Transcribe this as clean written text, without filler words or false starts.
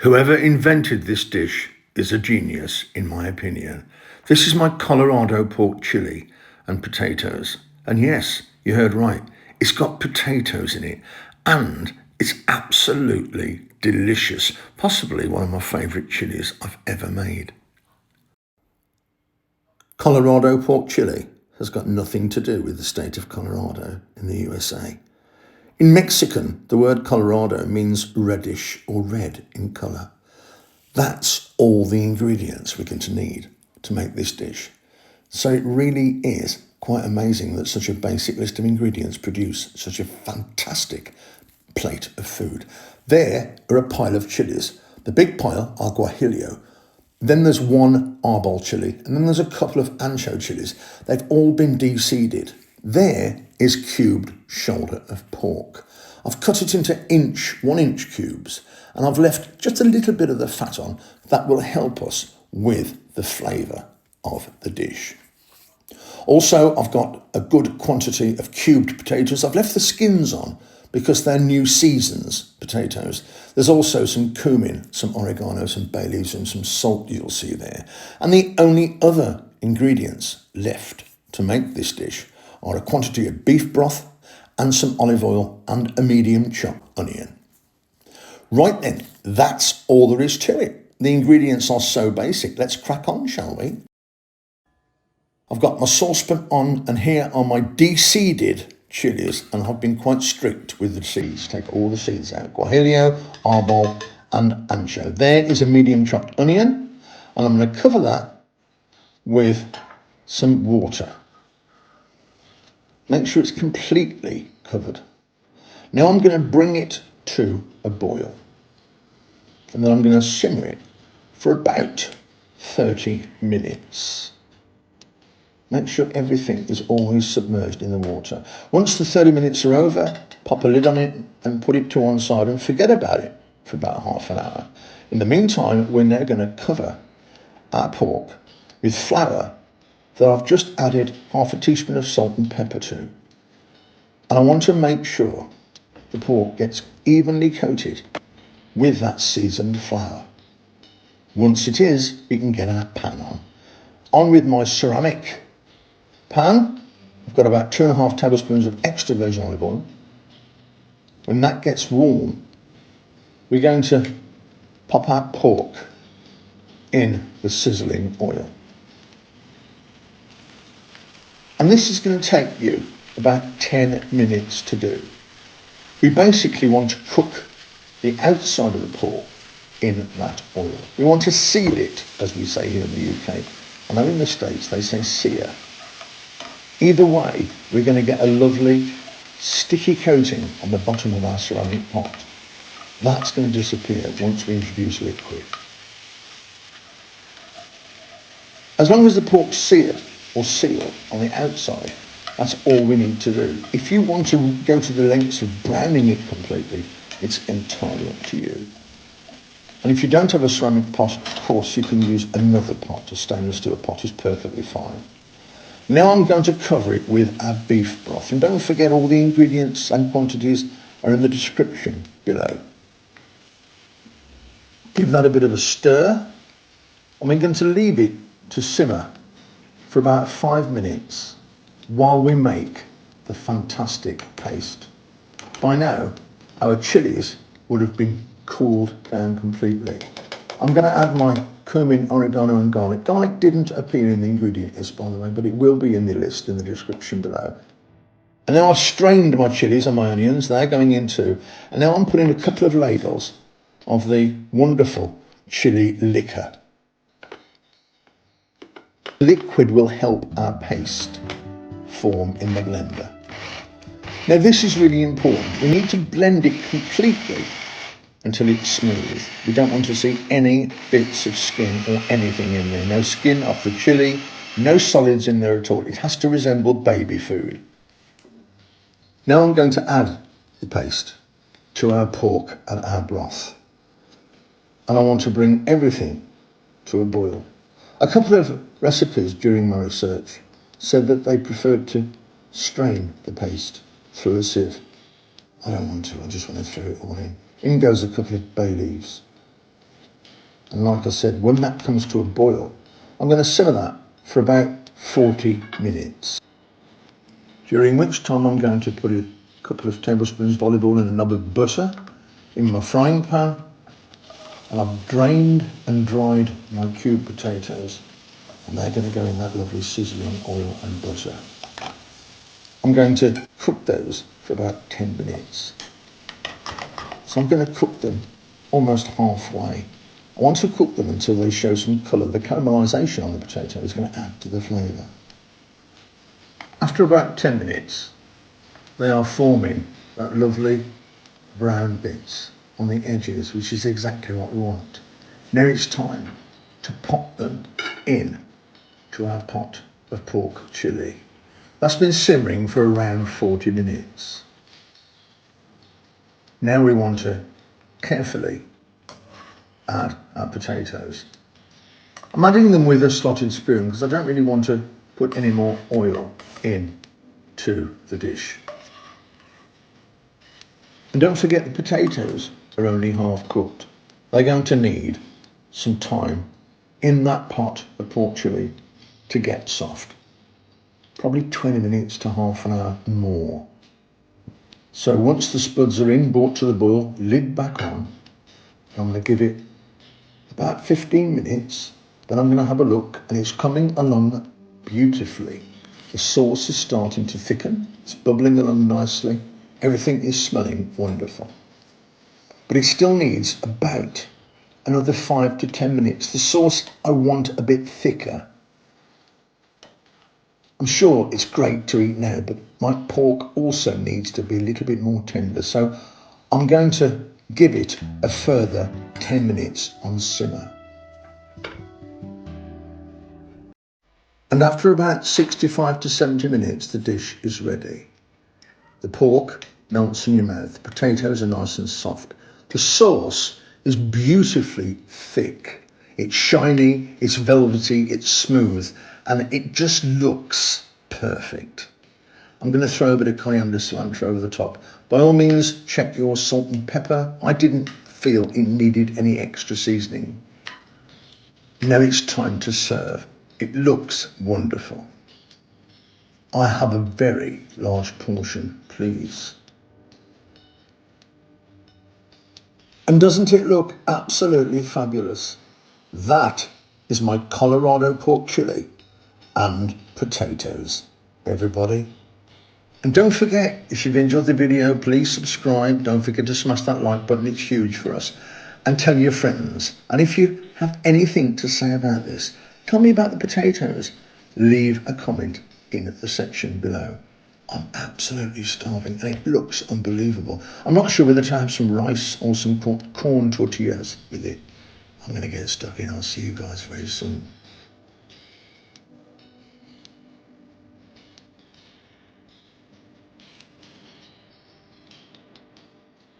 Whoever invented this dish is a genius, in my opinion. This is my Colorado pork chili and potatoes. And yes, you heard right, it's got potatoes in it, and it's absolutely delicious. Possibly one of my favourite chilies I've ever made. Colorado pork chili has got nothing to do with the state of Colorado in the USA. In Mexican, the word Colorado means reddish or red in colour. That's all the ingredients we're going to need to make this dish. So it really is quite amazing that such a basic list of ingredients produce such a fantastic plate of food. There are a pile of chilies. The big pile are Guajillo. Then there's one Arbol Chili, and then there's a couple of Ancho chilies. They've all been deseeded. There is cubed shoulder of pork. I've cut it into 1-inch cubes, and I've left just a little bit of the fat on. That will help us with the flavour of the dish. Also, I've got a good quantity of cubed potatoes. I've left the skins on because they're new season's potatoes. There's also some cumin, some oregano, some bay leaves, and some salt you'll see there. And the only other ingredients left to make this dish are a quantity of beef broth and some olive oil and a medium chopped onion. Right then, that's all there is to it. The ingredients are so basic. Let's crack on, shall we? I've got my saucepan on, and here are my deseeded chilies, and I've been quite strict with the seeds. Take all the seeds out. Guajillo, arbol, and ancho. There is a medium chopped onion, and I'm going to cover that with some water. Make sure it's completely covered. Now I'm going to bring it to a boil, and then I'm going to simmer it for about 30 minutes. Make sure everything is always submerged in the water. Once the 30 minutes are over, pop a lid on it and put it to one side and forget about it for about half an hour. In the meantime, we're now going to cover our pork with flour that I've just added half a teaspoon of salt and pepper to. And I want to make sure the pork gets evenly coated with that seasoned flour. Once it is, we can get our pan on. On with my ceramic pan. I've got about 2.5 tablespoons of extra virgin olive oil. When that gets warm, we're going to pop our pork in the sizzling oil. And this is going to take you about 10 minutes to do. We basically want to cook the outside of the pork in that oil. We want to seal it, as we say here in the UK. I know in the States they say sear. Either way, we're going to get a lovely sticky coating on the bottom of our ceramic pot. That's going to disappear once we introduce liquid. As long as the pork's seared or sealed on the outside, that's all we need to do. If you want to go to the lengths of browning it completely, it's entirely up to you. And if you don't have a ceramic pot, of course, you can use another pot. A stainless steel pot is perfectly fine. Now I'm going to cover it with our beef broth. And don't forget, all the ingredients and quantities are in the description below. Give that a bit of a stir. And we're going to leave it to simmer for about 5 minutes while we make the fantastic paste. By now, our chilies would have been cooled down completely. I'm going to add my cumin, oregano and garlic. Garlic didn't appear in the ingredient list, by the way, but it will be in the list in the description below. And now I've strained my chilies and my onions. They're going in too. And now I'm putting a couple of ladles of the wonderful chili liquor. Liquid will help our paste form in the blender. Now this is really important. We need to blend it completely until it's smooth. We don't want to see any bits of skin or anything in there. No skin off the chili, no solids in there at all. It has to resemble baby food. Now I'm going to add the paste to our pork and our broth. And I want to bring everything to a boil. A couple of recipes during my research said that they preferred to strain the paste through a sieve. I don't want to, I just want to throw it all in. In goes a couple of bay leaves. And like I said, when that comes to a boil, I'm going to simmer that for about 40 minutes. During which time I'm going to put a couple of tablespoons of olive oil and a knob of butter in my frying pan. And I've drained and dried my cubed potatoes. And they're going to go in that lovely sizzling oil and butter. I'm going to cook those for about 10 minutes. So I'm going to cook them almost halfway. I want to cook them until they show some colour. The caramelisation on the potato is going to add to the flavour. After about 10 minutes, they are forming that lovely brown bits on the edges, which is exactly what we want. Now it's time to pop them in to our pot of pork chilli. That's been simmering for around 40 minutes. Now we want to carefully add our potatoes. I'm adding them with a slotted spoon because I don't really want to put any more oil in to the dish. And don't forget the potatoes are only half cooked. They're going to need some time in that pot of pork chilli to get soft. Probably 20 minutes to half an hour and more. So once the spuds are in, brought to the boil, lid back on, I'm going to give it about 15 minutes, then I'm going to have a look, and it's coming along beautifully. The sauce is starting to thicken, it's bubbling along nicely, everything is smelling wonderful. But it still needs about another 5 to 10 minutes. The sauce I want a bit thicker. I'm sure it's great to eat now, but my pork also needs to be a little bit more tender. So I'm going to give it a further 10 minutes on simmer. And after about 65 to 70 minutes, the dish is ready. The pork melts in your mouth. The potatoes are nice and soft. The sauce is beautifully thick. It's shiny, it's velvety, it's smooth, and it just looks perfect. I'm going to throw a bit of coriander cilantro over the top. By all means, check your salt and pepper. I didn't feel it needed any extra seasoning. Now it's time to serve. It looks wonderful. I have a very large portion, please. And doesn't it look absolutely fabulous? That is my Colorado pork chili and potatoes, everybody. And don't forget, if you've enjoyed the video, please subscribe. Don't forget to smash that like button, it's huge for us. And tell your friends. And if you have anything to say about this, tell me about the potatoes. Leave a comment in the section below. I'm absolutely starving and it looks unbelievable. I'm not sure whether to have some rice or some corn tortillas with it. I'm going to get stuck in. I'll see you guys very soon.